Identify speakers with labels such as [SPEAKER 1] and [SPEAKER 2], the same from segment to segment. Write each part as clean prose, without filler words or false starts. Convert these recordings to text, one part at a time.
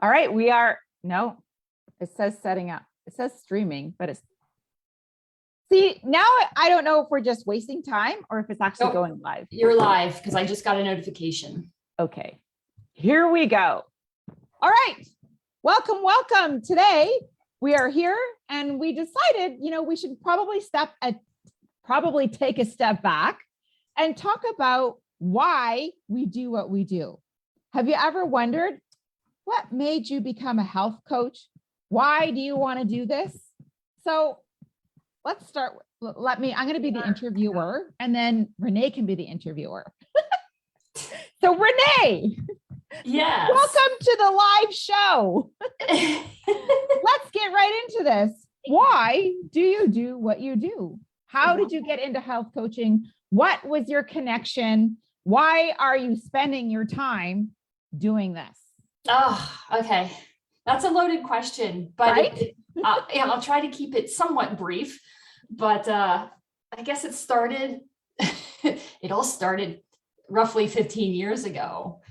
[SPEAKER 1] All right, we are, no, it says setting up. It says streaming, but it's, see, now I don't know if we're just wasting time or if it's actually
[SPEAKER 2] Nope.
[SPEAKER 1] going live.
[SPEAKER 2] You're live because I just got a notification.
[SPEAKER 1] Okay, here we go. All right, welcome. Today we are here and we decided, we should probably take a step back and talk about why we do what we do. Have you ever wondered what made you become a health coach? Why do you want to do this? So let's start. I'm going to be the interviewer and then Renee can be the interviewer. So Renee,
[SPEAKER 2] yes.
[SPEAKER 1] Welcome to the live show. Let's get right into this. Why do you do what you do? How did you get into health coaching? What was your connection? Why are you spending your time doing this?
[SPEAKER 2] Oh, okay. That's a loaded question, but
[SPEAKER 1] right?
[SPEAKER 2] I'll try to keep it somewhat brief, but I guess it all started roughly 15 years ago.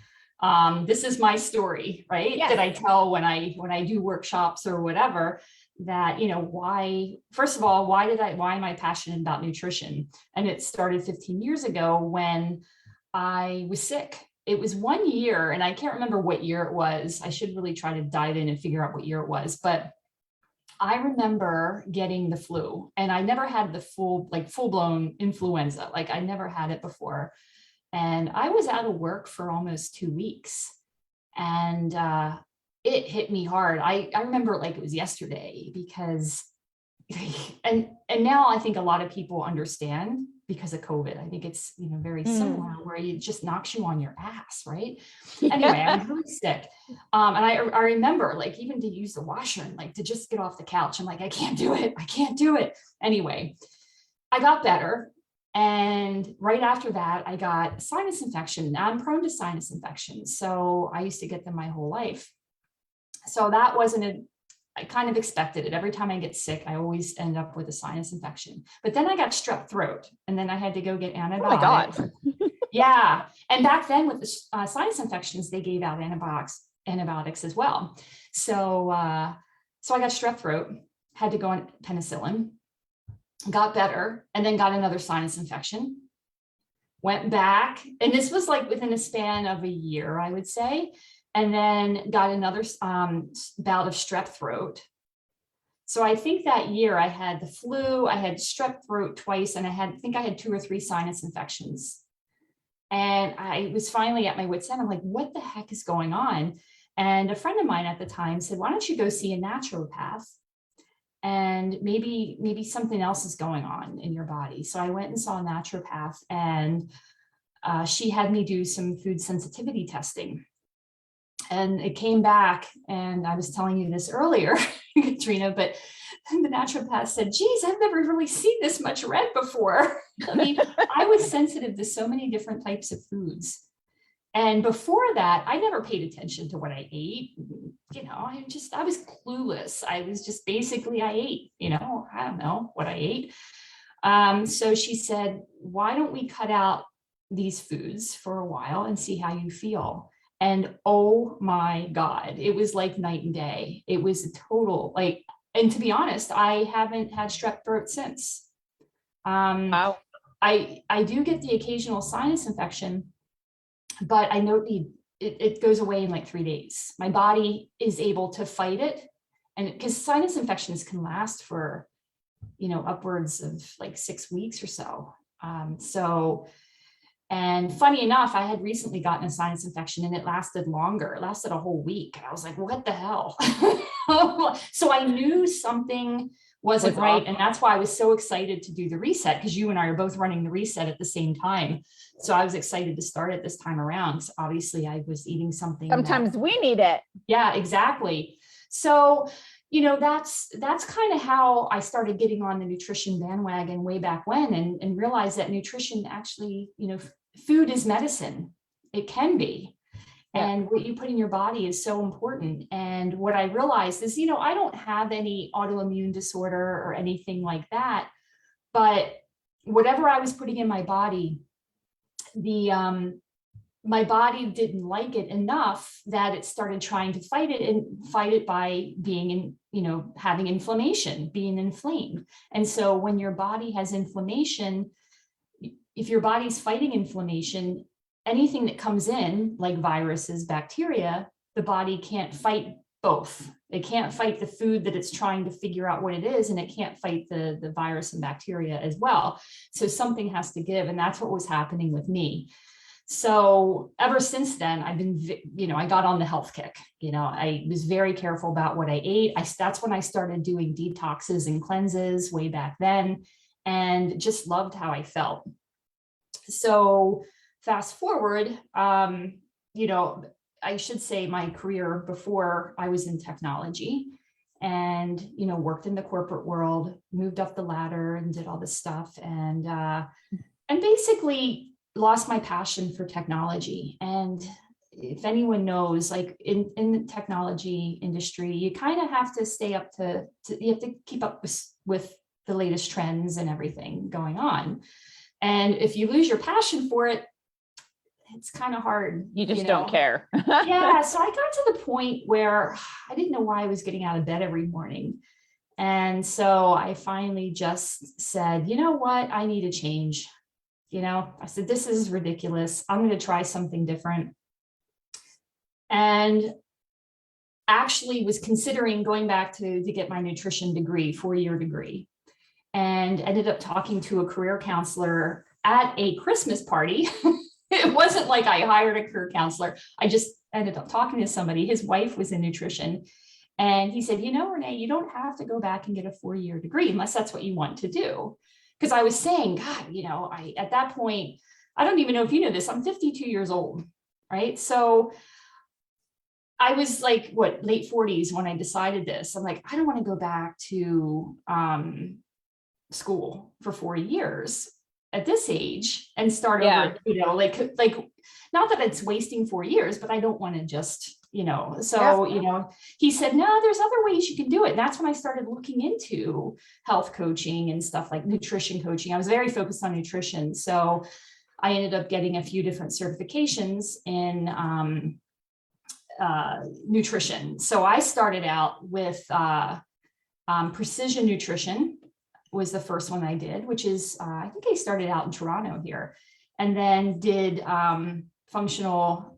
[SPEAKER 2] This is my story, right?
[SPEAKER 1] Yes.
[SPEAKER 2] That I tell when I do workshops or whatever, that, first of all, why am I passionate about nutrition? And it started 15 years ago when I was sick. It was 1 year, and I can't remember what year it was. I should really try to dive in and figure out what year it was, but I remember getting the flu, and I never had the full-blown influenza. Like I never had it before. And I was out of work for almost 2 weeks, and it hit me hard. I remember it like it was yesterday, because, and now I think a lot of people understand because of COVID. I think it's, very similar, where it just knocks you on your ass, right? Yeah. Anyway, I was really sick. And I remember, like, even to use the washer and like to just get off the couch, I'm like, I can't do it. Anyway, I got better. And right after that, I got sinus infection. Now I'm prone to sinus infections. So I used to get them my whole life. So that I kind of expected it. Every time I get sick, I always end up with a sinus infection. But then I got strep throat, and then I had to go get antibiotics. Oh my God. Yeah. And back then with the sinus infections, they gave out antibiotics as well. So I got strep throat, had to go on penicillin, got better, and then got another sinus infection, went back. And this was like within a span of a year, I would say. And then got another bout of strep throat. So I think that year I had the flu, I had strep throat twice, and I think I had 2 or 3 sinus infections. And I was finally at my wit's end. I'm like, what the heck is going on? And a friend of mine at the time said, why don't you go see a naturopath? And maybe something else is going on in your body. So I went and saw a naturopath, and she had me do some food sensitivity testing. And it came back, and I was telling you this earlier, Katrina, but the naturopath said, geez, I've never really seen this much red before. I mean, I was sensitive to so many different types of foods. And before that, I never paid attention to what I ate. I was clueless. I was just basically, I ate, I don't know what I ate. So she said, why don't we cut out these foods for a while and see how you feel? And oh my God, it was like night and day. It was a total, and to be honest, I haven't had strep throat since. Wow. I do get the occasional sinus infection, but I know it goes away in like 3 days. My body is able to fight it. And because sinus infections can last for, upwards of like 6 weeks or so. And funny enough, I had recently gotten a sinus infection, and it lasted longer. It lasted a whole week. And I was like, what the hell? So I knew something wasn't right. And that's why I was so excited to do the reset, because you and I are both running the reset at the same time. So I was excited to start it this time around. So obviously I was eating something.
[SPEAKER 1] Sometimes we need it.
[SPEAKER 2] Yeah, exactly. So, that's kind of how I started getting on the nutrition bandwagon way back when, and realized that nutrition actually, food is medicine. It can be. And what you put in your body is so important. And what I realized is, I don't have any autoimmune disorder or anything like that, but whatever I was putting in my body, the my body didn't like it enough that it started trying to fight it, and fight it by being in, having inflammation, being inflamed. And so when your body has inflammation, if your body's fighting inflammation, anything that comes in, like viruses, bacteria, the body can't fight both. It can't fight the food that it's trying to figure out what it is, and it can't fight the virus and bacteria as well. So something has to give, and that's what was happening with me. So ever since then, I've been, I got on the health kick. I was very careful about what I ate. That's when I started doing detoxes and cleanses way back then, and just loved how I felt. So fast forward, I should say my career before, I was in technology and, worked in the corporate world, moved up the ladder and did all this stuff, and basically lost my passion for technology. And if anyone knows, like in the technology industry, you kind of have to stay up you have to keep up with the latest trends and everything going on. And if you lose your passion for it, it's kind of hard.
[SPEAKER 1] You just don't care.
[SPEAKER 2] Yeah. So I got to the point where I didn't know why I was getting out of bed every morning. And so I finally just said, you know what? I need a change. I said, this is ridiculous. I'm going to try something different. And actually was considering going back to get my nutrition degree, 4-year degree, and ended up talking to a career counselor at a Christmas party. It wasn't like I hired a career counselor. I just ended up talking to somebody. His wife was in nutrition. And he said, Renee, you don't have to go back and get a 4-year degree unless that's what you want to do. Because I was saying, God, at that point, I don't even know if you know this, I'm 52 years old, right? So I was like, late 40s when I decided this. I'm like, I don't want to go back to school for 4 years at this age and start over, like, not that it's wasting 4 years, but I don't want to just, he said, no, there's other ways you can do it. And that's when I started looking into health coaching and stuff like nutrition coaching. I was very focused on nutrition. So I ended up getting a few different certifications in nutrition. So I started out with precision nutrition was the first one I did, which is, I think I started out in Toronto here, and then did functional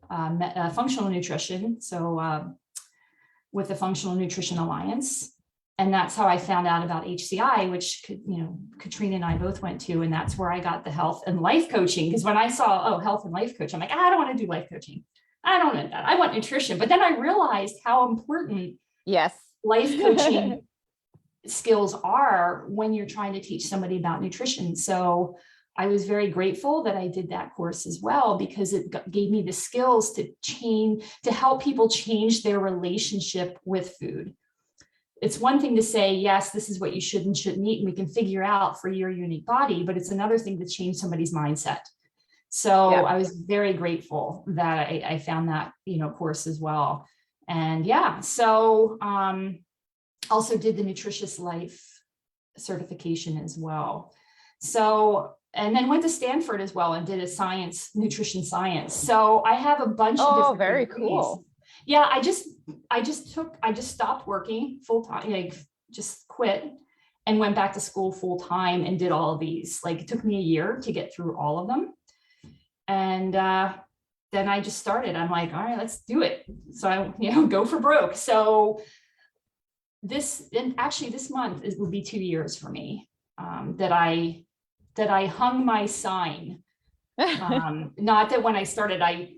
[SPEAKER 2] nutrition. So with the Functional Nutrition Alliance. And that's how I found out about HCI, which, Katrina and I both went to, and that's where I got the health and life coaching. Because when I saw, health and life coach, I'm like, I don't want to do life coaching. I don't want that. I want nutrition. But then I realized how important life coaching skills are when you're trying to teach somebody about nutrition. So I was very grateful that I did that course as well, because it gave me the skills to help people change their relationship with food. It's one thing to say, yes, this is what you should and shouldn't eat, and we can figure out for your unique body, but it's another thing to change somebody's mindset. So I was very grateful that I found that, course as well. And so also did the Nutritious Life certification as well. So, and then went to Stanford as well and did a nutrition science. So I have a bunch of different
[SPEAKER 1] very
[SPEAKER 2] degrees.
[SPEAKER 1] Cool.
[SPEAKER 2] Yeah, I just stopped working full time, like just quit and went back to school full time and did all of these. Like it took me a year to get through all of them. And then I just started. I'm like, all right, let's do it. So I, go for broke. So this month will be 2 years for me that I hung my sign. Not that when I started, I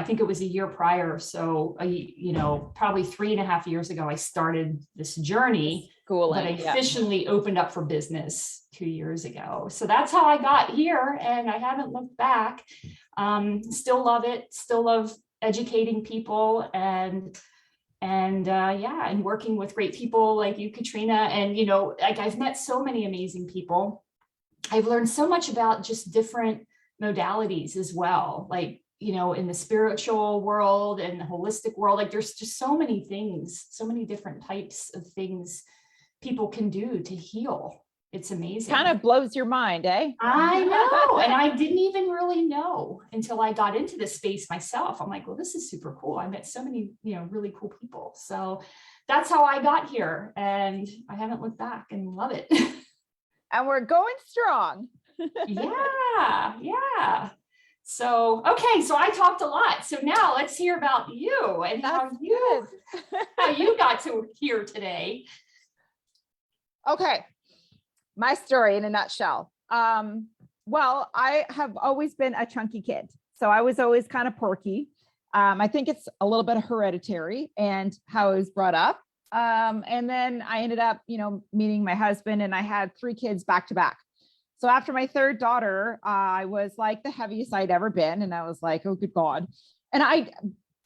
[SPEAKER 2] think it was a year prior. So, probably 3.5 years ago, I started this journey, but I officially opened up for business 2 years ago. So that's how I got here, and I haven't looked back. Still love it. Still love educating people and working with great people like you, Katrina. And, like I've met so many amazing people. I've learned so much about just different modalities as well. Like, in the spiritual world and the holistic world, like there's just so many things, so many different types of things people can do to heal. It's amazing.
[SPEAKER 1] Kind of blows your mind, eh?
[SPEAKER 2] I know. And I didn't even really know until I got into this space myself. I'm like, well, this is super cool. I met so many, really cool people. So that's how I got here. And I haven't looked back and love it.
[SPEAKER 1] And we're going strong.
[SPEAKER 2] Yeah. So, okay. So I talked a lot. So now let's hear about you and how you got to here today.
[SPEAKER 1] Okay. My story in a nutshell. Well, I have always been a chunky kid. So I was always kind of porky. I think it's a little bit hereditary and how I was brought up. And then I ended up, meeting my husband, and I had 3 kids back to back. So after my 3rd daughter, I was like the heaviest I'd ever been. And I was like, oh, good God. And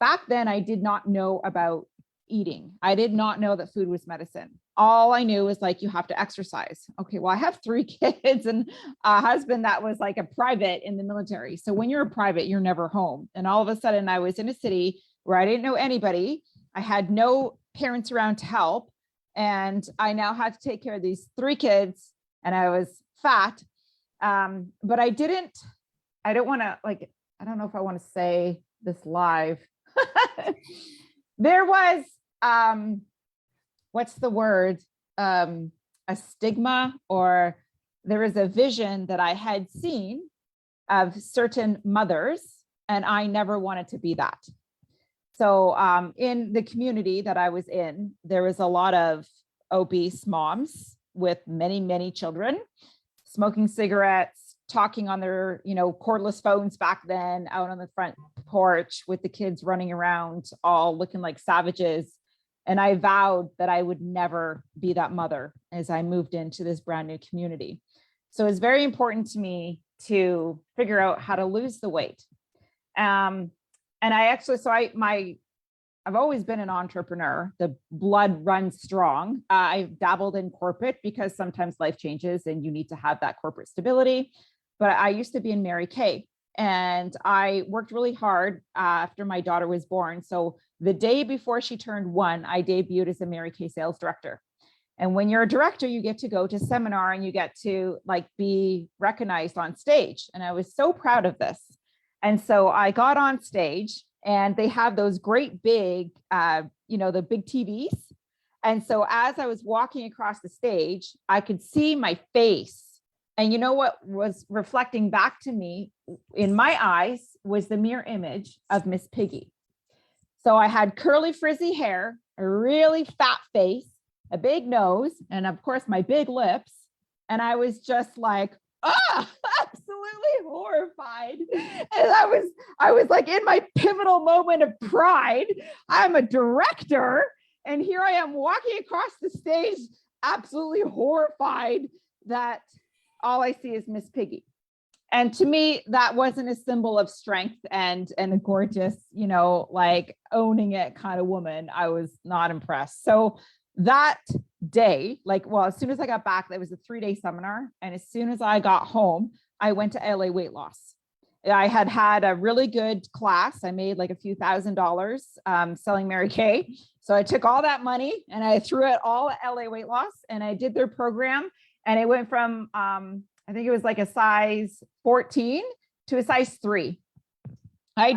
[SPEAKER 1] back then I did not know about eating. I did not know that food was medicine. All I knew was like, you have to exercise. Okay, well, I have 3 kids and a husband that was like a private in the military. So when you're a private, you're never home. And all of a sudden I was in a city where I didn't know anybody. I had no parents around to help. And I now had to take care of these 3 kids, and I was fat. But I don't want to I don't know if I want to say this live. There was, what's the word? A stigma, or there was a vision that I had seen of certain mothers, and I never wanted to be that. So in the community that I was in, there was a lot of obese moms with many, many children, smoking cigarettes, talking on their, cordless phones back then, out on the front porch with the kids running around, all looking like savages. And I vowed that I would never be that mother as I moved into this brand new community. So it's very important to me to figure out how to lose the weight. And I've always been an entrepreneur. The blood runs strong. I've dabbled in corporate because sometimes life changes and you need to have that corporate stability. But I used to be in Mary Kay, and I worked really hard after my daughter was born. So the day before she turned 1, I debuted as a Mary Kay sales director. And when you're a director, you get to go to seminar and you get to be recognized on stage. And I was so proud of this. And so I got on stage, and they have those great big, the big TVs. And so as I was walking across the stage, I could see my face. And you know what was reflecting back to me in my eyes was the mirror image of Miss Piggy. So I had curly, frizzy hair, a really fat face, a big nose, and of course my big lips. And I was just like, absolutely horrified. And I was like in my pivotal moment of pride. I'm a director, and here I am walking across the stage, absolutely horrified that all I see is Miss Piggy. And to me, that wasn't a symbol of strength and a gorgeous, owning it kind of woman. I was not impressed. So that day, as soon as I got back, it was a 3-day seminar. And as soon as I got home, I went to LA weight loss. I had a really good class. I made a few $1,000s selling Mary Kay. So I took all that money and I threw it all at LA weight loss, and I did their program. And it went from, I think it was a size 14 to a size 3. I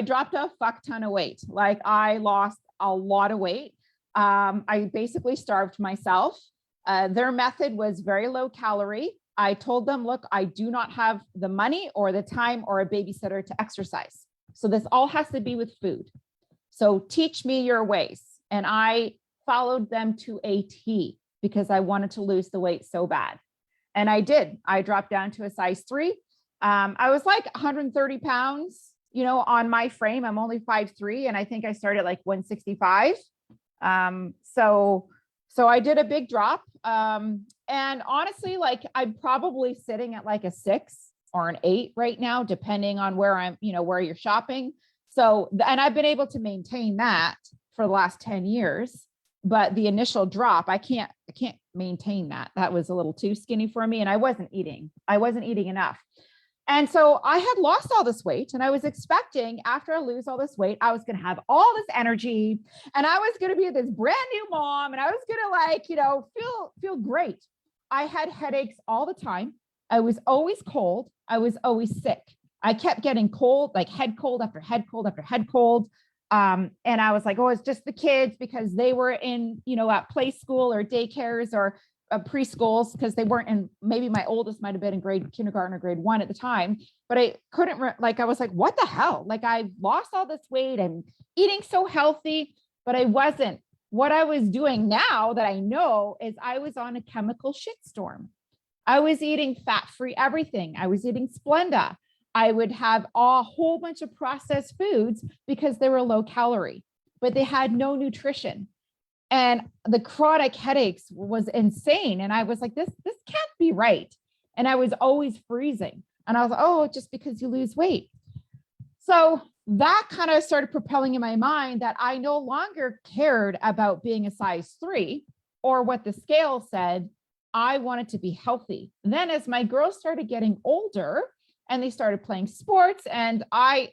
[SPEAKER 1] dropped a fuck ton of weight. I lost a lot of weight. I basically starved myself. Their method was very low calorie. I told them, look, I do not have the money or the time or a babysitter to exercise. So this all has to be with food. So teach me your ways. And I followed them to a T because I wanted to lose the weight so bad. And I did. I dropped down to a size 3. I was 130 pounds, on my frame. I'm only 5'3", and I think I started 165. So I did a big drop. And honestly, I'm probably sitting at a 6 or an 8 right now, depending on where I'm, where you're shopping. So, and I've been able to maintain that for the last 10 years, but the initial drop, I can't maintain that. That was a little too skinny for me. And I wasn't eating enough. And so I had lost all this weight, and I was expecting after I lose all this weight, I was going to have all this energy, and I was going to be this brand new mom, and I was going to feel great. I had headaches all the time. I was always cold. I was always sick. I kept getting cold, like head cold after head cold after head cold. And I was like, oh, it's just the kids because they were in, at play school or daycares or preschools, because they weren't in, maybe my oldest might've been in kindergarten or grade 1 at the time, but I couldn't, I was like, what the hell? Like, I lost all this weight and eating so healthy, but I wasn't. What I was doing now that I know is I was on a chemical shitstorm. I was eating fat-free everything. I was eating Splenda. I would have a whole bunch of processed foods because they were low calorie, but they had no nutrition. And the chronic headaches was insane. And I was like, this can't be right. And I was always freezing. And I was like, oh, just because you lose weight. So that kind of started propelling in my mind that I no longer cared about being a size 3 or what the scale said. I wanted to be healthy. Then as my girls started getting older and they started playing sports, and I,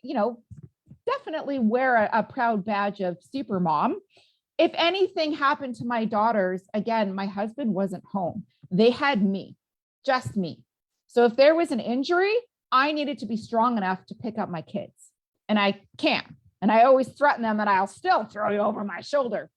[SPEAKER 1] definitely wear a proud badge of super mom. If anything happened to my daughters, again, my husband wasn't home. They had me, just me. So if there was an injury, I needed to be strong enough to pick up my kids. And I can't. And I always threaten them that I'll still throw you over my shoulder.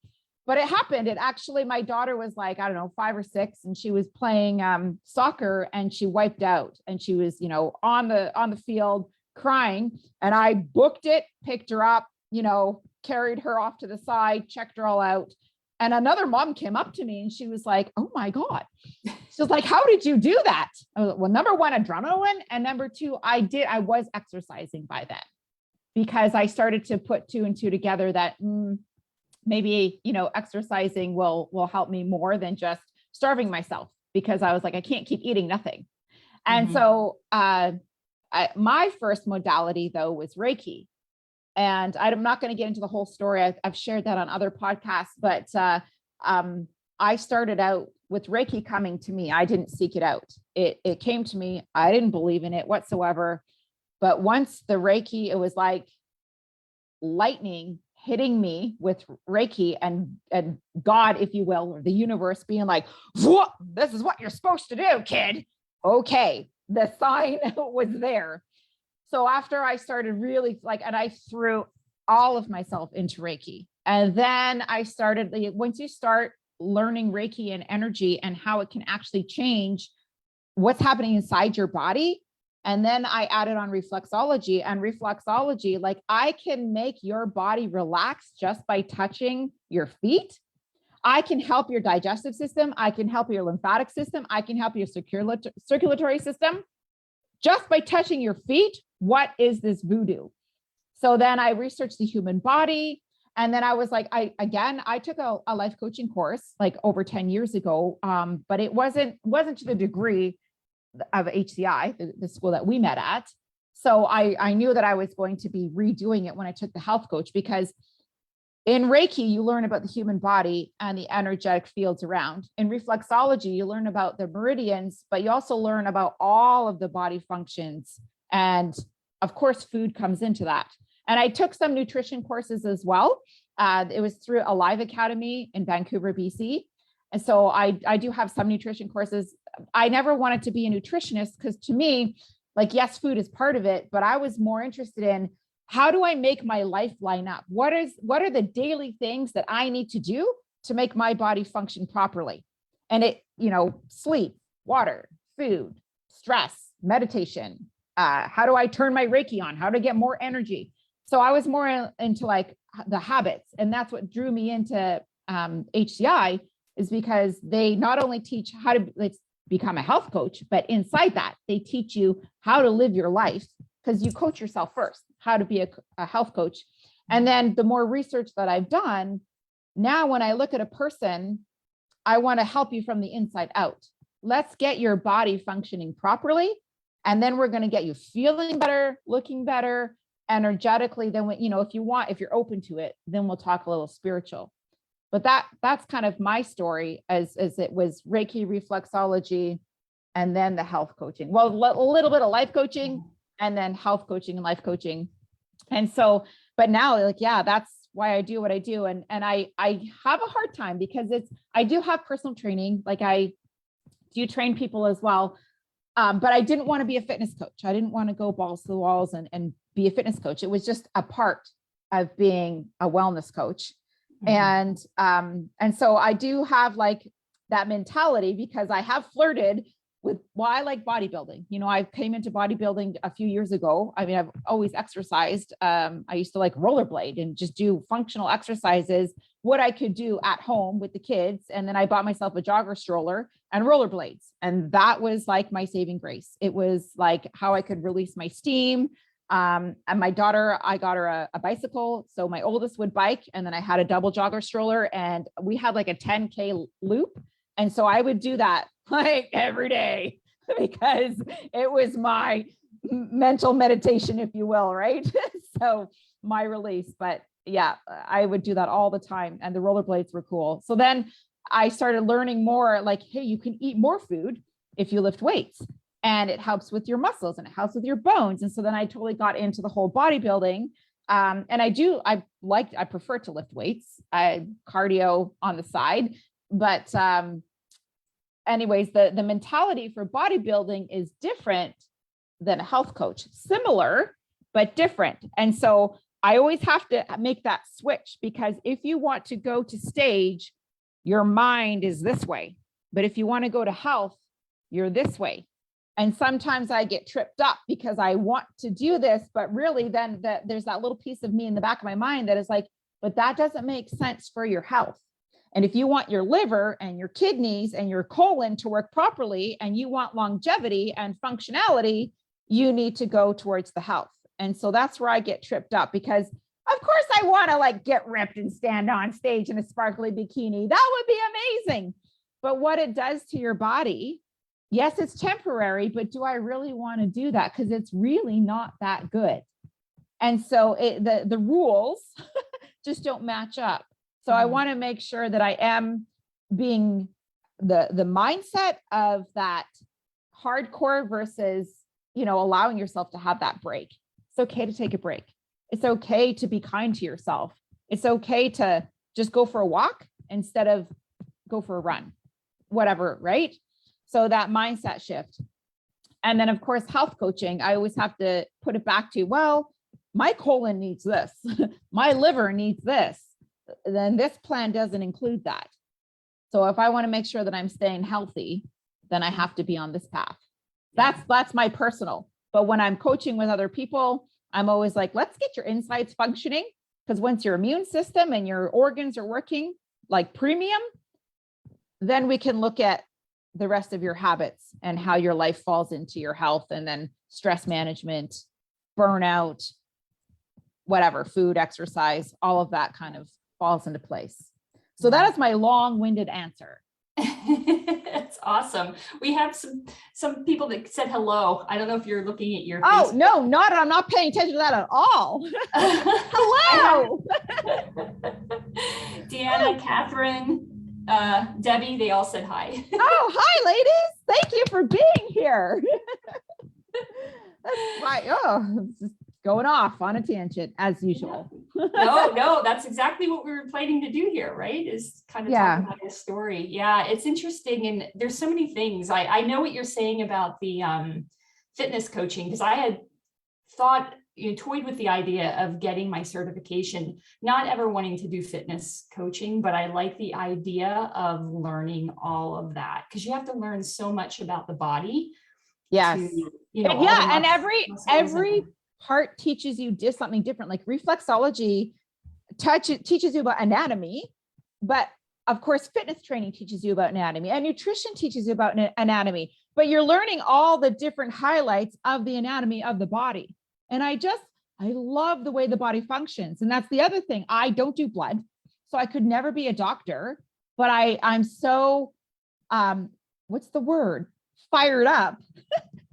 [SPEAKER 1] But it happened. It actually, my daughter was like, I don't know, 5 or 6, and she was playing soccer and she wiped out, and she was, on the field crying, and I booked it, picked her up, carried her off to the side, checked her all out. And another mom came up to me and she was like, oh my God. She was like, how did you do that? I was like, well, number 1, adrenaline. And number 2, I was exercising by then, because I started to put 2 and 2 together that maybe, exercising will help me more than just starving myself, because I was like, I can't keep eating nothing. And so my first modality though was Reiki. And I'm not going to get into the whole story. I've shared that on other podcasts, but I started out with Reiki coming to me. I didn't seek it out. It came to me. I didn't believe in it whatsoever. But once the Reiki, it was like lightning hitting me with Reiki, and God, if you will, or the universe being like, this is what you're supposed to do, kid. Okay. The sign was there. So after I started really and I threw all of myself into Reiki. And then I started, once you start learning Reiki and energy and how it can actually change what's happening inside your body. And then I added on reflexology, and reflexology, I can make your body relax just by touching your feet. I can help your digestive system. I can help your lymphatic system. I can help your circulatory system just by touching your feet. What is this voodoo? So then I researched the human body. And then I was like, I took a life coaching course over 10 years ago. But it wasn't to the degree of HCI, the school that we met at. So I knew that I was going to be redoing it when I took the health coach, because in Reiki, you learn about the human body and the energetic fields around. In reflexology, you learn about the meridians, but you also learn about all of the body functions. And of course, food comes into that. And I took some nutrition courses as well. It was through Alive Academy in Vancouver, BC. And so I do have some nutrition courses. I never wanted to be a nutritionist, because to me, yes, food is part of it, but I was more interested in, how do I make my life line up? What are the daily things that I need to do to make my body function properly? And it, sleep, water, food, stress, meditation. How do I turn my Reiki on? How to get more energy? So I was more into the habits. And that's what drew me into HCI, is because they not only teach how to become a health coach, but inside that, they teach you how to live your life, because you coach yourself first, how to be a health coach. And then the more research that I've done, now when I look at a person, I want to help you from the inside out. Let's get your body functioning properly. And then we're going to get you feeling better, looking better, energetically. Then, if you're open to it, then we'll talk a little spiritual. But that's kind of my story, as it was Reiki, reflexology, and then the health coaching. Well, a little bit of life coaching, and then health coaching and life coaching. And so, but now that's why I do what I do. And I have a hard time, because I do have personal training. do train people as well. But I didn't want to be a fitness coach. I didn't want to go balls to the walls and be a fitness coach. It was just a part of being a wellness coach. And so I do have like that mentality because I have flirted with why I like bodybuilding. You know, I came into bodybuilding a few years ago. I mean, I've always exercised. I used to like rollerblade and just do functional exercises, what I could do at home with the kids. And then I bought myself a jogger stroller and rollerblades. And that was like my saving grace. It was like how I could release my steam. And my daughter, I got her a bicycle. So my oldest would bike, and then I had a double jogger stroller, and we had like a 10K loop. And so I would do that like every day because it was my mental meditation, if you will, right? So my release, but yeah, I would do that all the time. And the rollerblades were cool. So then I started learning more like, hey, you can eat more food if you lift weights, and it helps with your muscles and it helps with your bones. And so then I totally got into the whole bodybuilding. And I prefer to lift weights, cardio on the side, but, anyways, the mentality for bodybuilding is different than a health coach, similar, but different. And so I always have to make that switch, because if you want to go to stage, your mind is this way. But if you want to go to health, you're this way. And sometimes I get tripped up because I want to do this, but really then there's that little piece of me in the back of my mind that is like, but that doesn't make sense for your health. And if you want your liver and your kidneys and your colon to work properly, and you want longevity and functionality, you need to go towards the health. And so that's where I get tripped up, because of course I want to like get ripped and stand on stage in a sparkly bikini. That would be amazing. But what it does to your body, yes, it's temporary, but do I really want to do that? Because it's really not that good. And so the rules just don't match up. So I want to make sure that I am being the mindset of that hardcore versus, allowing yourself to have that break. It's okay to take a break. It's okay to be kind to yourself. It's okay to just go for a walk instead of go for a run, whatever, right? So that mindset shift. And then of course, health coaching, I always have to put it back to, well, my colon needs this, my liver needs this. Then this plan doesn't include that. So if I want to make sure that I'm staying healthy, then I have to be on this path. That's my personal. But when I'm coaching with other people, I'm always like, let's get your insides functioning. Because once your immune system and your organs are working like premium, then we can look at the rest of your habits and how your life falls into your health, and then stress management, burnout, whatever, food, exercise, all of that kind of falls into place. So that is my long-winded answer.
[SPEAKER 2] That's awesome. We have some people that said hello. I don't know if you're looking at your
[SPEAKER 1] Oh,
[SPEAKER 2] Facebook.
[SPEAKER 1] no, I'm not paying attention to that at all. Hello.
[SPEAKER 2] Deanna, Catherine, Debbie, they all said hi.
[SPEAKER 1] Oh, hi, ladies. Thank you for being here. That's just going off on a tangent as usual.
[SPEAKER 2] No, that's exactly what we were planning to do here, right? Is kind of talk about your story. Yeah, it's interesting. And there's so many things. I know what you're saying about the fitness coaching, because I had toyed with the idea of getting my certification, not ever wanting to do fitness coaching, but I like the idea of learning all of that, because you have to learn so much about the body.
[SPEAKER 1] Yes. And every part teaches you just something different. Like reflexology teaches you about anatomy, but of course, fitness training teaches you about anatomy, and nutrition teaches you about anatomy, but you're learning all the different highlights of the anatomy of the body. And I love the way the body functions. And that's the other thing. I don't do blood, so I could never be a doctor, but I'm so, what's the word? Fired up,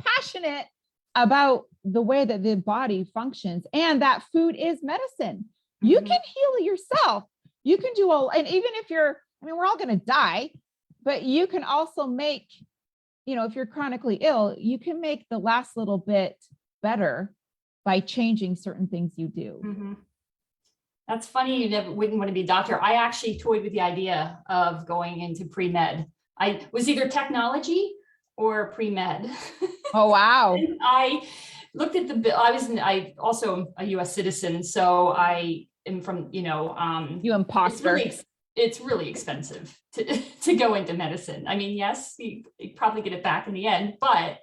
[SPEAKER 1] passionate about the way that the body functions, and that food is medicine. You can heal yourself. You can do and even if we're all going to die, but you can also make, if you're chronically ill, you can make the last little bit better by changing certain things you do.
[SPEAKER 2] Mm-hmm. That's funny. You wouldn't want to be a doctor. I actually toyed with the idea of going into pre-med I was either technology or pre-med.
[SPEAKER 1] Oh, wow.
[SPEAKER 2] And I looked at the bill. I also a US citizen. So I am from,
[SPEAKER 1] You imposter.
[SPEAKER 2] it's really expensive to go into medicine. I mean, yes, you probably get it back in the end, but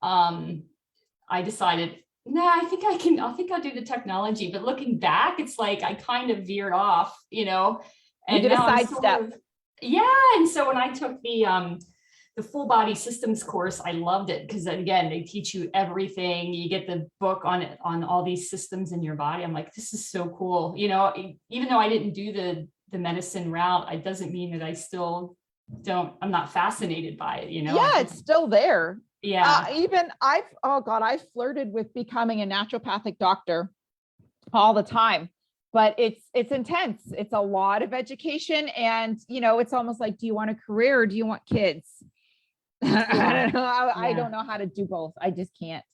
[SPEAKER 2] I decided, no, I think I'll do the technology. But looking back, it's like I kind of veered off, and
[SPEAKER 1] did a
[SPEAKER 2] now I'm
[SPEAKER 1] sidestep.
[SPEAKER 2] yeah. And so when I took the full body systems course, I loved it because again, they teach you everything. You get the book on it, on all these systems in your body. I'm like, this is so cool. Even though I didn't do the medicine route, it doesn't mean that I still I'm not fascinated by it,
[SPEAKER 1] Yeah, it's still there.
[SPEAKER 2] Yeah.
[SPEAKER 1] I've flirted with becoming a naturopathic doctor all the time, but it's intense. It's a lot of education. And, it's almost like, do you want a career or do you want kids? I don't know. I don't know how to do both. I just can't.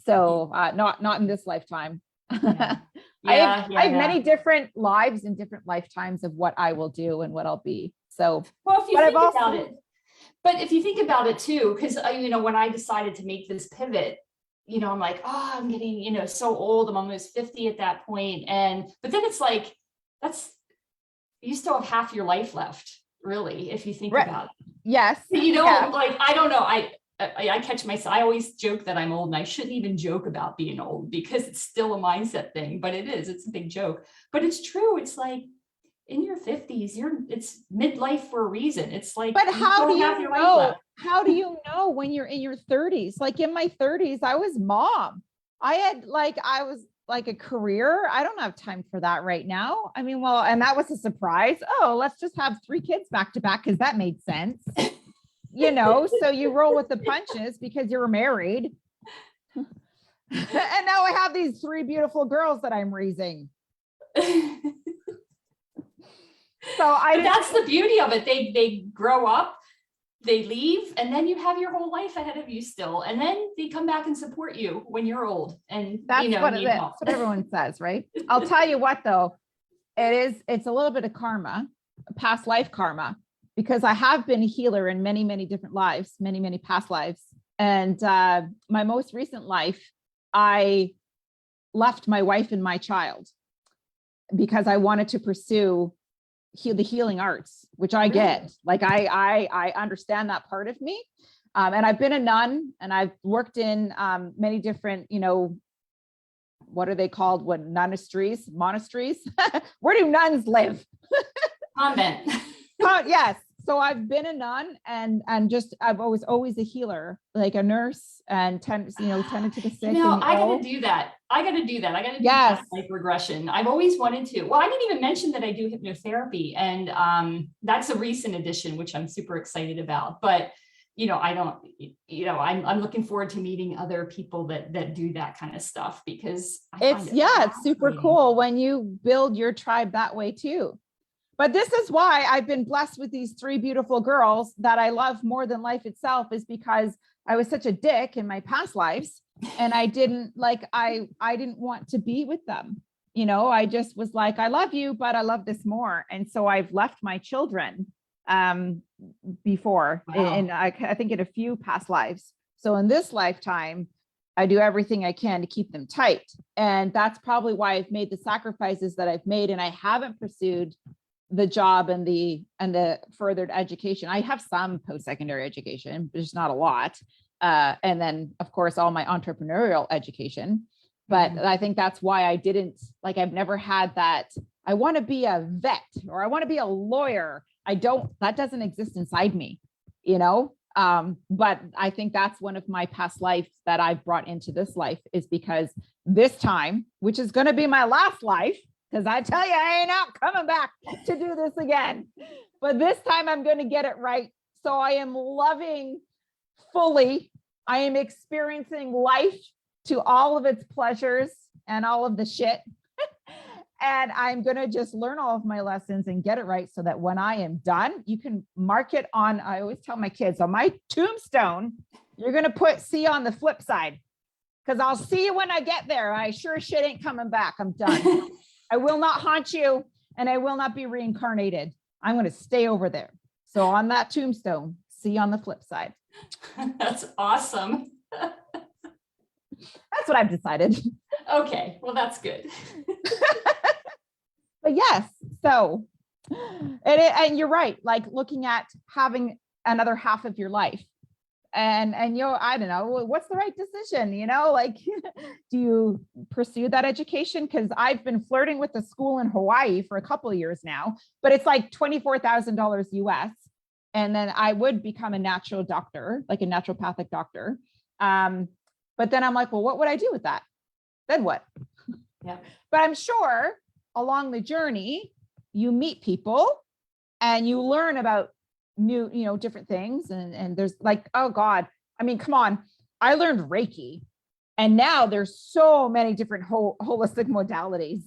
[SPEAKER 1] So not in this lifetime.
[SPEAKER 2] Yeah.
[SPEAKER 1] I have many different lives and different lifetimes of what I will do and what I'll be. So,
[SPEAKER 2] well, if you think about it too, because when I decided to make this pivot, I'm like, oh, I'm getting, so old. I'm almost 50 at that point. But then it's like, you still have half your life left, really, if you think about it.
[SPEAKER 1] Yes.
[SPEAKER 2] Like, I don't know. I catch myself. I always joke that I'm old, and I shouldn't even joke about being old because it's still a mindset thing, but it's a big joke, but it's true. It's like, in your 50s, it's midlife for a reason. It's like,
[SPEAKER 1] but how do you know? How do you know when you're in your 30s? Like in my 30s, I was mom. I was like a career. I don't have time for that right now. I mean, well, and that was a surprise. Oh, let's just have 3 kids back to back because that made sense. So you roll with the punches because you're married. And now I have these 3 beautiful girls that I'm raising.
[SPEAKER 2] But that's the beauty of it. They grow up, they leave, and then you have your whole life ahead of you still. And then they come back and support you when you're old. And
[SPEAKER 1] that's what everyone says, right? I'll tell you what, though, it's a little bit of karma, past life karma, because I have been a healer in many, many different lives, many, many past lives. And my most recent life, I left my wife and my child because I wanted to pursue the healing arts, which I get. Like I understand that part of me. And I've been a nun, and I've worked in many different, what are they called? Monasteries? Where do nuns live?
[SPEAKER 2] Convent.
[SPEAKER 1] Yes. So I've been a nun, and I've always a healer, like a nurse, and tended to the sick.
[SPEAKER 2] I got to do that. I got to do past life regression. I've always wanted to. Well, I didn't even mention that I do hypnotherapy, and that's a recent addition, which I'm super excited about. But I'm looking forward to meeting other people that do that kind of stuff, because
[SPEAKER 1] it's super cool when you build your tribe that way too. But this is why I've been blessed with these 3 beautiful girls that I love more than life itself, is because I was such a dick in my past lives, and I didn't want to be with them. I just was like, I love you, but I love this more. And so I've left my children before. Wow. And I think in a few past lives. So in this lifetime, I do everything I can to keep them tight. And that's probably why I've made the sacrifices that I've made. And I haven't pursued the job and the furthered education. I have some post-secondary education, but just not a lot. And then of course, all my entrepreneurial education. But I think that's why I didn't, I've never had that. I want to be a vet, or I want to be a lawyer. That doesn't exist inside me, but I think that's one of my past lives that I've brought into this life, is because this time, which is going to be my last life, because I tell you, I ain't out coming back to do this again. But this time I'm going to get it right. So I am loving fully. I am experiencing life to all of its pleasures and all of the shit. And I'm going to just learn all of my lessons and get it right, so that when I am done, you can mark it on, I always tell my kids, on my tombstone, you're going to put C on the flip side, because I'll see you when I get there. I sure shit ain't coming back. I'm done. I will not haunt you, and I will not be reincarnated. I'm going to stay over there. So on that tombstone, See you on the flip side.
[SPEAKER 2] That's awesome.
[SPEAKER 1] That's what I've decided.
[SPEAKER 2] Okay, well, that's good.
[SPEAKER 1] But yes, so, and you're right, like looking at having another half of your life. And I don't know, what's the right decision, like, do you pursue that education? Because I've been flirting with a school in Hawaii for a couple of years now, but it's like $24,000 US. And then I would become a natural doctor, like a naturopathic doctor. But then I'm like, well, what would I do with that? Then what?
[SPEAKER 2] Yeah.
[SPEAKER 1] But I'm sure along the journey, you meet people and you learn about new, different things. And there's like, oh God, I mean, come on. I learned Reiki, and now there's so many different holistic modalities,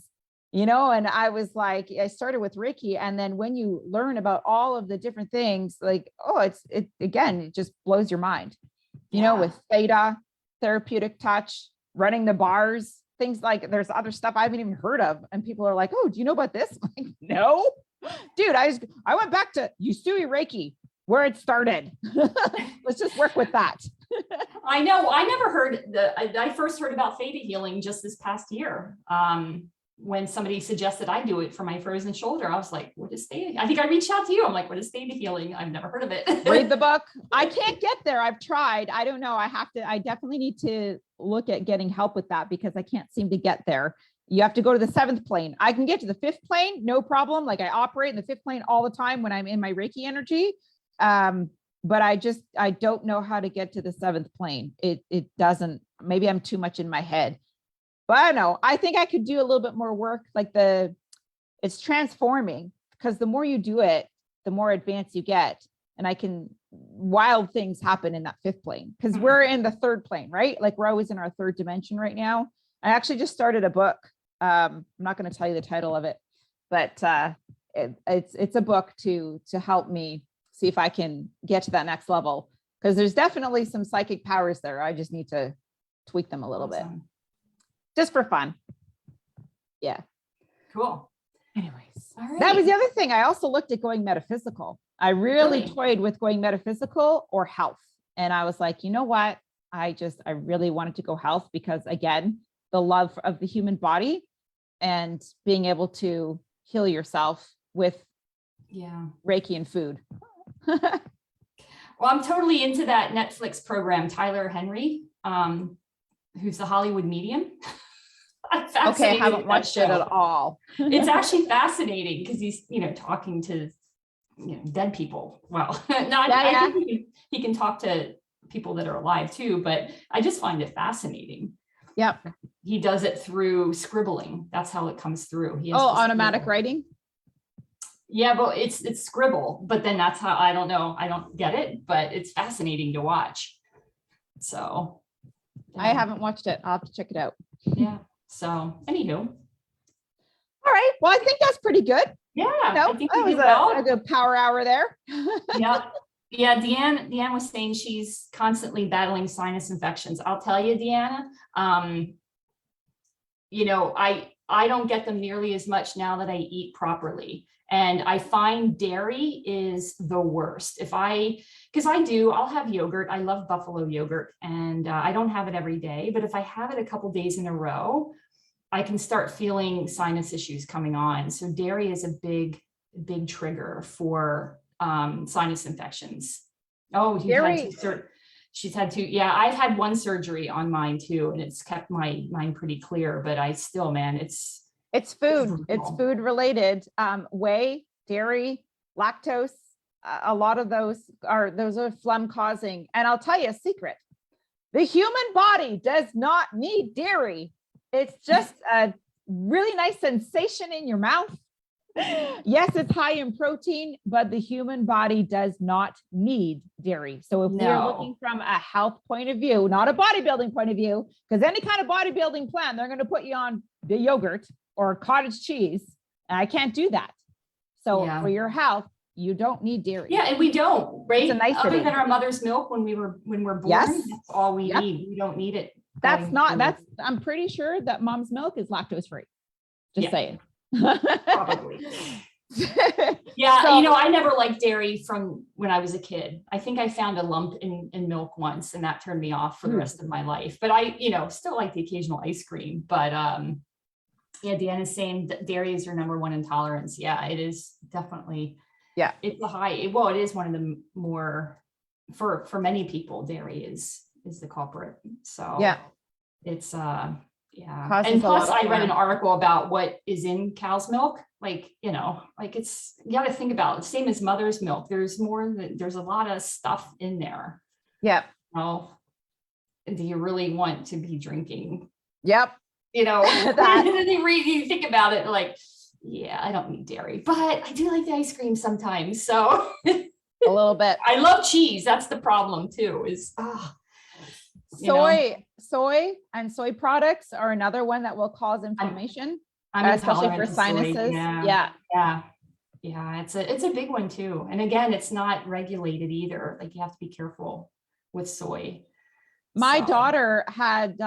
[SPEAKER 1] and I was like, I started with Reiki. And then when you learn about all of the different things, like, oh, it just blows your mind, with theta, therapeutic touch, running the bars, things like there's other stuff I haven't even heard of. And people are like, oh, do you know about this? I'm like, no, dude, I went back to Usui Reiki, where it started. Let's just work with that.
[SPEAKER 2] I know. I never heard I first heard about theta healing just this past year. When somebody suggested I do it for my frozen shoulder, I was like, what is theta? I think I reached out to you. I'm like, what is theta healing? I've never heard of it.
[SPEAKER 1] Read the book. I can't get there. I've tried. I don't know. I definitely need to look at getting help with that, because I can't seem to get there. You have to go to the 7th plane. I can get to the 5th plane, no problem. Like I operate in the 5th plane all the time when I'm in my Reiki energy. But I don't know how to get to the 7th plane. It doesn't, maybe I'm too much in my head, but I know, I think I could do a little bit more work. Like it's transforming, because the more you do it, the more advanced you get. And wild things happen in that 5th plane, because we're in the 3rd plane, right? Like we're always in our 3rd dimension right now. I actually just started a book. I'm not going to tell you the title of it, but it's a book to help me see if I can get to that next level, because there's definitely some psychic powers there. I just need to tweak them a little bit, just for fun. Yeah.
[SPEAKER 2] Cool.
[SPEAKER 1] Anyways,
[SPEAKER 2] all right.
[SPEAKER 1] That was the other thing. I also looked at going metaphysical. I really toyed with going metaphysical or health. And I was like, you know what? I really wanted to go health, because again, the love of the human body and being able to heal yourself with Reiki and food.
[SPEAKER 2] Well, I'm totally into that Netflix program, Tyler Henry, who's the Hollywood medium.
[SPEAKER 1] Okay, I haven't watched it at all.
[SPEAKER 2] It's actually fascinating, because he's, talking to, dead people. Well, I think he can talk to people that are alive too, but I just find it fascinating.
[SPEAKER 1] Yep.
[SPEAKER 2] He does it through scribbling. That's how it comes through. He has
[SPEAKER 1] automatic writing.
[SPEAKER 2] Yeah, but it's scribble, but then that's how, I don't know. I don't get it, but it's fascinating to watch. So
[SPEAKER 1] I haven't watched it. I'll have to check it out.
[SPEAKER 2] Yeah. So anywho.
[SPEAKER 1] All right. Well, I think that's pretty good.
[SPEAKER 2] Yeah.
[SPEAKER 1] I think that was a good power hour there.
[SPEAKER 2] Yeah. Yeah. Deanne was saying she's constantly battling sinus infections. I'll tell you, Deanna, I don't get them nearly as much now that I eat properly. And I find dairy is the worst. I'll have yogurt. I love buffalo yogurt, and I don't have it every day, but if I have it a couple days in a row, I can start feeling sinus issues coming on. So dairy is a big trigger for sinus infections. Oh, she's had two. Yeah, I've had one surgery on mine too, and it's kept mine pretty clear, but I still, man, it's food.
[SPEAKER 1] It's food related. Whey, dairy, lactose. A lot of those are phlegm causing. And I'll tell you a secret. The human body does not need dairy. It's just a really nice sensation in your mouth. Yes, it's high in protein, but the human body does not need dairy. So if we're looking from a health point of view, not a bodybuilding point of view, because any kind of bodybuilding plan, they're going to put you on the yogurt or cottage cheese. And I can't do that. So for your health, you don't need dairy.
[SPEAKER 2] Yeah, and we don't, right?
[SPEAKER 1] It's a nicety.
[SPEAKER 2] Other than our mother's milk when we're born, that's all we need. We don't need it. I'm pretty sure that mom's milk is lactose free. Just saying. Probably. Yeah,
[SPEAKER 1] So,
[SPEAKER 2] I never liked dairy from when I was a kid. I think I found a lump in milk once and that turned me off for the
[SPEAKER 1] ooh,
[SPEAKER 2] rest of my life. But I, still like the occasional ice cream. But yeah, Deanna's saying that dairy is your number one intolerance. Yeah, it is definitely,
[SPEAKER 1] yeah,
[SPEAKER 2] it's a high, well, it is one of the more, for many people, dairy is the culprit. So
[SPEAKER 1] yeah,
[SPEAKER 2] it's yeah. And
[SPEAKER 1] causes a
[SPEAKER 2] plus
[SPEAKER 1] lot of
[SPEAKER 2] I read an
[SPEAKER 1] harm.
[SPEAKER 2] article about what is in cow's milk. Like, like it's, you got to think about it. Same as mother's milk. There's there's a lot of stuff in there.
[SPEAKER 1] Yep,
[SPEAKER 2] Oh, do you really want to be drinking?
[SPEAKER 1] yep. That
[SPEAKER 2] And then you think about it like, yeah, I don't need dairy, but I do like the ice cream sometimes. So
[SPEAKER 1] a little bit.
[SPEAKER 2] I love cheese. That's the problem too, is,
[SPEAKER 1] Soy and soy products are another one that will cause inflammation,
[SPEAKER 2] I'm
[SPEAKER 1] especially for
[SPEAKER 2] intolerant to soy.
[SPEAKER 1] sinuses.
[SPEAKER 2] Yeah.
[SPEAKER 1] Yeah.
[SPEAKER 2] Yeah. Yeah. It's a big one too. And again, it's not regulated either. Like you have to be careful with soy.
[SPEAKER 1] My
[SPEAKER 2] So,
[SPEAKER 1] daughter had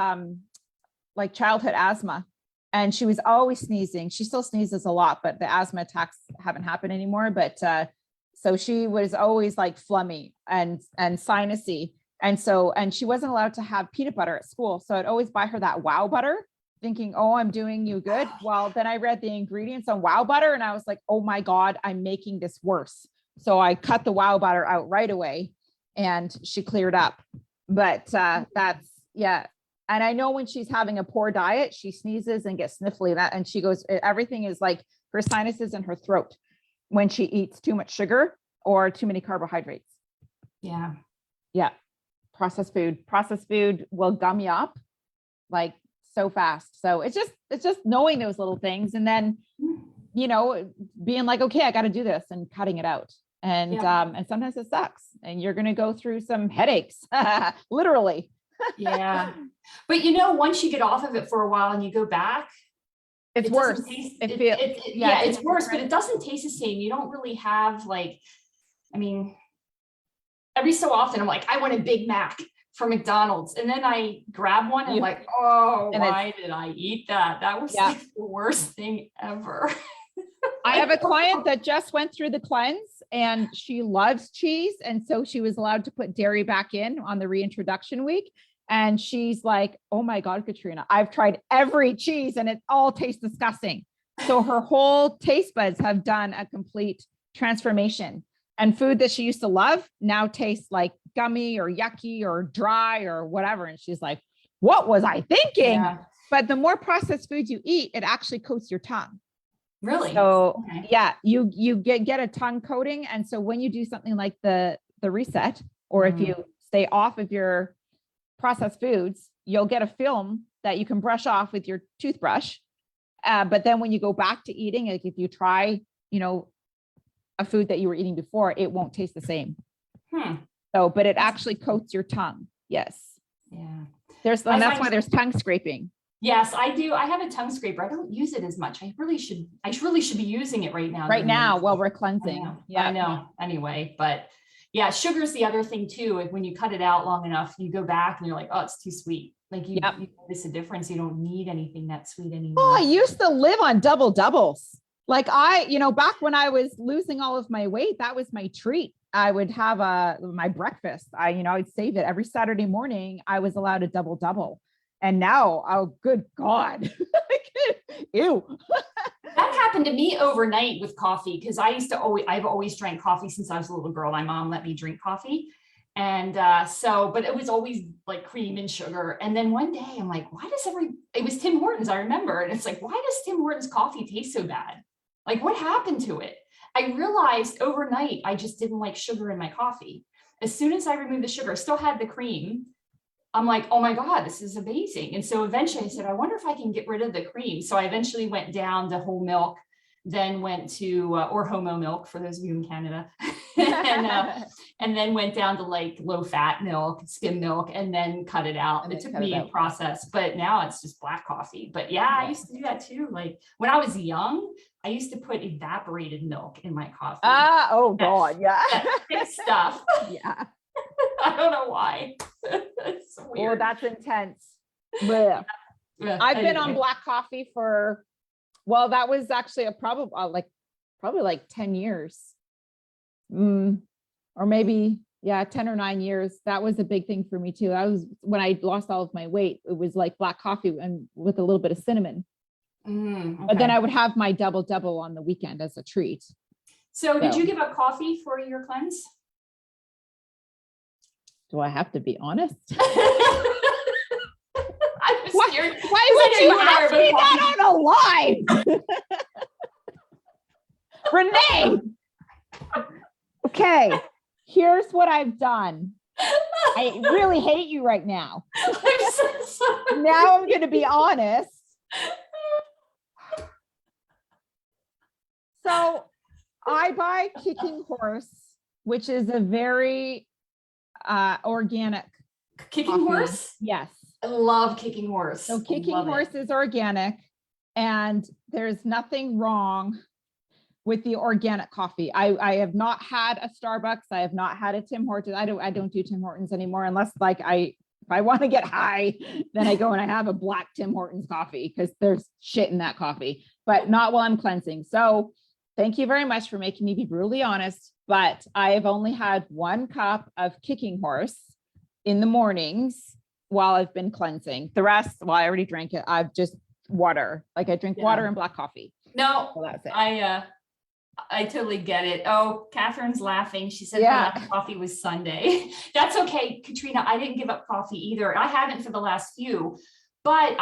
[SPEAKER 1] like childhood asthma and she was always sneezing. She still sneezes a lot, but the asthma attacks haven't happened anymore. But so she was always like flummy and sinusy. And she wasn't allowed to have peanut butter at school. So I'd always buy her that wow butter, thinking, oh, I'm doing you good. Well, then I read the ingredients on wow butter and I was like, oh my God, I'm making this worse. So I cut the wow butter out right away and she cleared up. But that's, yeah. And I know when she's having a poor diet, she sneezes and gets sniffly, and she goes, everything is like her sinuses and her throat when she eats too much sugar or too many carbohydrates.
[SPEAKER 2] yeah.
[SPEAKER 1] Yeah. Processed food will gum you up like so fast. So it's just knowing those little things and then, being like, okay, I got to do this and cutting it out. And, and sometimes it sucks and you're going to go through some headaches, literally.
[SPEAKER 2] Yeah. But once you get off of it for a while and you go back,
[SPEAKER 1] It's
[SPEAKER 2] it
[SPEAKER 1] worse.
[SPEAKER 2] doesn't taste,
[SPEAKER 1] Yeah,
[SPEAKER 2] it's worse, but it doesn't taste the same. You don't really have like, I mean, every so often I'm like, I want a Big Mac from McDonald's. And then I grab one and I'm like, oh, why did I eat that? That was like the worst thing ever.
[SPEAKER 1] I have a client that just went through the cleanse and she loves cheese. And so she was allowed to put dairy back in on the reintroduction week. And she's like, oh my God, Katrina, I've tried every cheese and it all tastes disgusting. So her whole taste buds have done a complete transformation. And food that she used to love now tastes like gummy or yucky or dry or whatever. And she's like, what was I thinking? Yeah. But the more processed food you eat, it actually coats your tongue.
[SPEAKER 2] Really?
[SPEAKER 1] So yeah, you get a tongue coating. And so when you do something like the reset, or if you stay off of your processed foods, you'll get a film that you can brush off with your toothbrush. But then when you go back to eating, like if you try, a food that you were eating before, it won't taste the same. So, but it actually coats your tongue. Yes.
[SPEAKER 2] Yeah.
[SPEAKER 1] That's why there's tongue scraping.
[SPEAKER 2] Yes, I do. I have a tongue scraper. I don't use it as much. I really should be using it right now.
[SPEAKER 1] Right now, while we're cleansing.
[SPEAKER 2] I know. Anyway, but yeah, sugar's the other thing too. When you cut it out long enough, you go back and you're like, oh, it's too sweet. Like you notice a difference. You don't need anything that sweet anymore.
[SPEAKER 1] Oh, I used to live on double doubles. Like back when I was losing all of my weight, that was my treat. I would have my breakfast. I'd save it every Saturday morning. I was allowed a double double. And now, oh, good God. Ew.
[SPEAKER 2] That happened to me overnight with coffee because I've always drank coffee since I was a little girl. My mom let me drink coffee. And but it was always like cream and sugar. And then one day I'm like, it was Tim Hortons, I remember. And it's like, why does Tim Hortons coffee taste so bad? Like, what happened to it? I realized overnight, I just didn't like sugar in my coffee. As soon as I removed the sugar, I still had the cream. I'm like, oh my God, this is amazing. And so eventually I said, I wonder if I can get rid of the cream. So I eventually went down to whole milk, then went to, or homo milk for those of you in Canada. And then went down to like low fat milk, skim milk, and then cut it out. It took me a process, but now it's just black coffee. But yeah, I used to do that too. Like when I was young, I used to put evaporated milk in my coffee.
[SPEAKER 1] Oh God, yeah.
[SPEAKER 2] That thick stuff.
[SPEAKER 1] Yeah.
[SPEAKER 2] I don't know why. It's weird.
[SPEAKER 1] Oh, that's intense. Yeah. I've been on black coffee that was actually probably probably like 10 years. Or maybe, yeah, 10 or 9 years. That was a big thing for me too. I was, when I lost all of my weight, it was like black coffee and with a little bit of cinnamon. But then I would have my double on the weekend as a treat.
[SPEAKER 2] So did you give up coffee for your cleanse?
[SPEAKER 1] Do I have to be honest?
[SPEAKER 2] I'm scared.
[SPEAKER 1] Why would you ask me that on a live? Renee. Okay, here's what I've done. I really hate you right now.
[SPEAKER 2] I'm so sorry.
[SPEAKER 1] Now I'm going to be honest. So I buy Kicking Horse, which is a very organic.
[SPEAKER 2] Kicking Horse?
[SPEAKER 1] Yes.
[SPEAKER 2] I love Kicking Horse.
[SPEAKER 1] So Kicking Horse is organic, and there's nothing wrong with the organic coffee. I have not had a Starbucks. I have not had a Tim Hortons. I don't do Tim Hortons anymore unless like if I want to get high, then I go and I have a black Tim Hortons coffee because there's shit in that coffee, but not while I'm cleansing. So thank you very much for making me be brutally honest, but I have only had 1 cup of Kicking Horse in the mornings while I've been cleansing. The rest, well, I already drank it. I've just water. Like I drink water and black coffee.
[SPEAKER 2] No,
[SPEAKER 1] so that's it.
[SPEAKER 2] I totally get it. Oh, Catherine's laughing. She said her last coffee was Sunday. That's okay, Katrina. I didn't give up coffee either. I haven't for the last few, but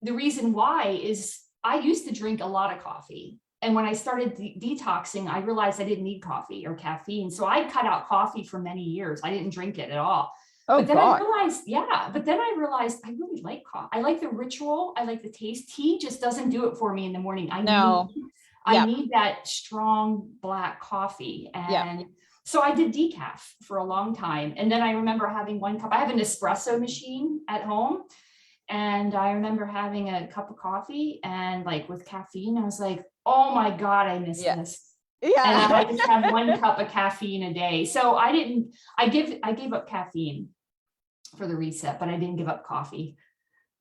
[SPEAKER 2] the reason why is I used to drink a lot of coffee. And when I started detoxing, I realized I didn't need coffee or caffeine. So I cut out coffee for many years. I didn't drink it at all.
[SPEAKER 1] Oh,
[SPEAKER 2] but then
[SPEAKER 1] God.
[SPEAKER 2] I realized I really like coffee. I like the ritual. I like the taste. Tea just doesn't do it for me in the morning. I need that strong black coffee. And so I did decaf for a long time. And then I remember having 1 cup. I have an espresso machine at home. And I remember having a cup of coffee and like with caffeine, I was like, oh my God, I miss this. Yeah. And I just have 1 cup of caffeine a day. So I gave up caffeine for the reset, but I didn't give up coffee.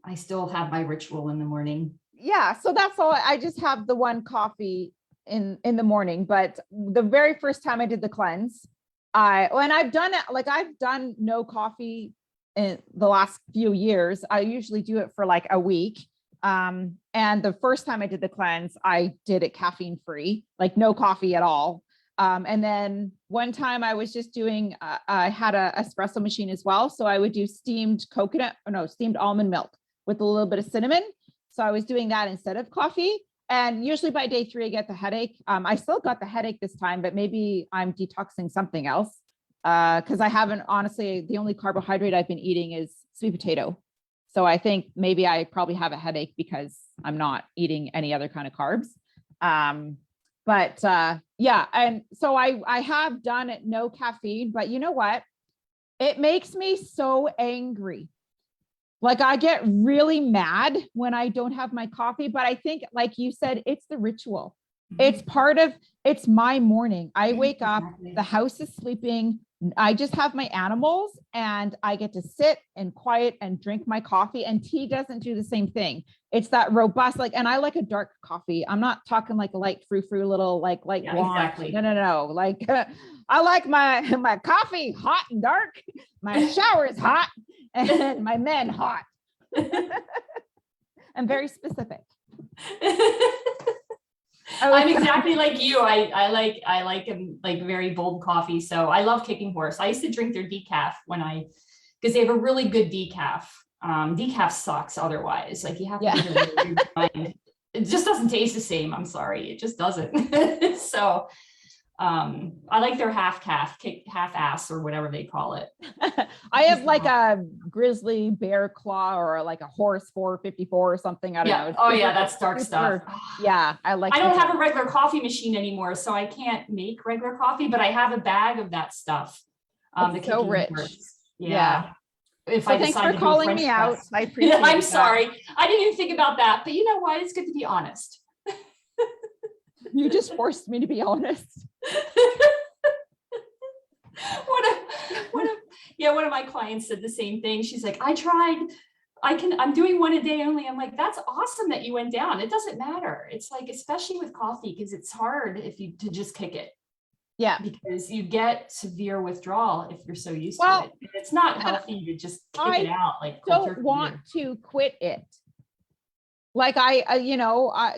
[SPEAKER 2] I still have my ritual in the morning. Yeah.
[SPEAKER 1] So that's all. I just have the 1 coffee in the morning, but the very first time I did the cleanse, I've done it, like I've done no coffee in the last few years. I usually do it for like a week. And the first time I did the cleanse, I did it caffeine free, like no coffee at all. And then one time I was just doing, I had a espresso machine as well. So I would do steamed almond milk with a little bit of cinnamon. So I was doing that instead of coffee. And usually by day 3, I get the headache. I still got the headache this time, but maybe I'm detoxing something else. Because I haven't, honestly, the only carbohydrate I've been eating is sweet potato. So I think maybe I probably have a headache because I'm not eating any other kind of carbs. Yeah. And so I have done it, no caffeine, but you know what? It makes me so angry. Like I get really mad when I don't have my coffee, but I think, like you said, it's the ritual. Mm-hmm. It's my morning. I wake up, the house is sleeping. I just have my animals and I get to sit and quiet and drink my coffee, and tea doesn't do the same thing. It's that robust, like, and I like a dark coffee. I'm not talking like a light frou-frou little, like blonde. Exactly. No. Like I like my coffee hot and dark. My shower is hot and my men hot. I'm very specific.
[SPEAKER 2] I'm exactly like you. I like very bold coffee. So I love Kicking Horse. I used to drink their decaf because they have a really good decaf. Decaf sucks otherwise. Like you have to get a really good mind. It just doesn't taste the same. I'm sorry. It just doesn't. So I like their half ass or whatever they call it.
[SPEAKER 1] I have like a grizzly bear claw or like a horse 454 or something. I don't know.
[SPEAKER 2] Oh yeah, that's dark stuff.
[SPEAKER 1] Yeah, I
[SPEAKER 2] don't have a regular coffee machine anymore, so I can't make regular coffee, but I have a bag of that stuff.
[SPEAKER 1] It's so rich.
[SPEAKER 2] Yeah.
[SPEAKER 1] Thanks for calling me out. I appreciate it.
[SPEAKER 2] I'm sorry. I didn't even think about that, but you know what? It's good to be honest.
[SPEAKER 1] You just forced me to be honest.
[SPEAKER 2] One of my clients said the same thing. She's like, I tried I'm doing one a day only. I'm like, that's awesome that you went down. It doesn't matter. It's like, especially with coffee, because it's hard if you to just kick it,
[SPEAKER 1] Yeah.
[SPEAKER 2] because you get severe withdrawal if you're so used
[SPEAKER 1] Well,
[SPEAKER 2] to it. And it's not
[SPEAKER 1] and
[SPEAKER 2] healthy to just kick
[SPEAKER 1] I
[SPEAKER 2] it out like cold
[SPEAKER 1] don't
[SPEAKER 2] turkey
[SPEAKER 1] want
[SPEAKER 2] either.
[SPEAKER 1] to quit it. Like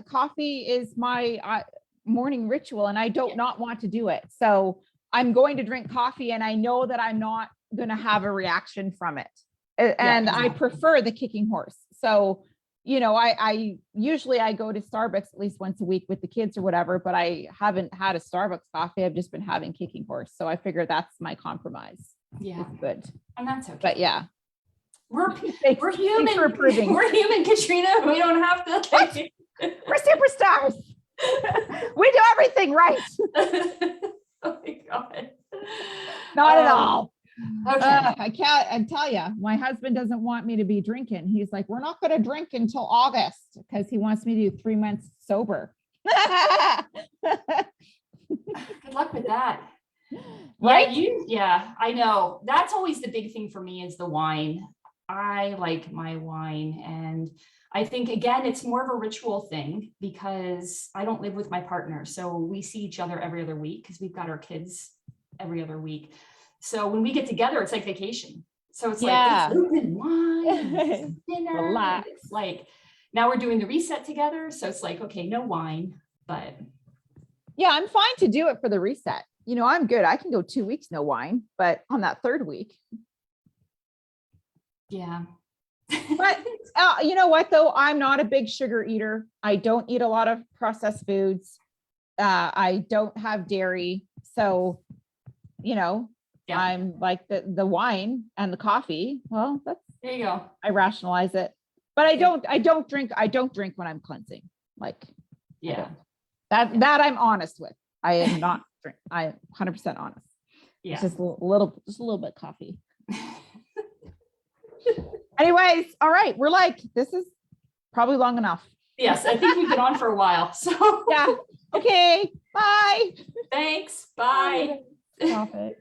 [SPEAKER 1] coffee is my morning ritual and I don't
[SPEAKER 2] Yeah.
[SPEAKER 1] not want to do it. So I'm going to drink coffee and I know that I'm not going to have a reaction from it. And I
[SPEAKER 2] exactly.
[SPEAKER 1] prefer the kicking horse. So, I usually I go to Starbucks at least once a week with the kids or whatever, but I haven't had a Starbucks coffee. I've just been having kicking horse. So I figure that's my compromise.
[SPEAKER 2] Yeah.
[SPEAKER 1] It's good.
[SPEAKER 2] And that's okay.
[SPEAKER 1] But yeah.
[SPEAKER 2] We're
[SPEAKER 1] Thanks for
[SPEAKER 2] human.
[SPEAKER 1] approving.
[SPEAKER 2] We're human, Katrina. We don't have to.
[SPEAKER 1] What? We're superstars. We do everything right.
[SPEAKER 2] Oh my God.
[SPEAKER 1] Not at all.
[SPEAKER 2] Okay.
[SPEAKER 1] I tell you, my husband doesn't want me to be drinking. He's like, we're not going to drink until August because he wants me to do 3 months sober.
[SPEAKER 2] Good luck with that.
[SPEAKER 1] Right?
[SPEAKER 2] Yeah, I know. That's always the big thing for me is the wine. I like my wine. And I think, again, it's more of a ritual thing because I don't live with my partner. So we see each other every other week because we've got our kids every other week. So when we get together, it's like vacation. So it's like, it's open wine, it's dinner.
[SPEAKER 1] Relax.
[SPEAKER 2] It's like, now we're doing the reset together. So it's like, okay, no wine, but.
[SPEAKER 1] Yeah, I'm fine to do it for the reset. I'm good. I can go 2 weeks, no wine, but on that third week.
[SPEAKER 2] Yeah.
[SPEAKER 1] But you know what, though? I'm not a big sugar eater. I don't eat a lot of processed foods. I don't have dairy. So,
[SPEAKER 2] Yeah.
[SPEAKER 1] I'm like the wine and the coffee. Well, that's
[SPEAKER 2] There you go.
[SPEAKER 1] I rationalize it, but I don't drink when I'm cleansing. Like,
[SPEAKER 2] Yeah.
[SPEAKER 1] that I'm honest with. I am not drink. I'm 100% honest.
[SPEAKER 2] Yeah.
[SPEAKER 1] It's just a little bit coffee. Anyways, all right. We're like, this is probably long enough.
[SPEAKER 2] Yes, I think we've been on for a while. So
[SPEAKER 1] yeah. Okay. Bye.
[SPEAKER 2] Thanks. Bye.
[SPEAKER 1] Stop it.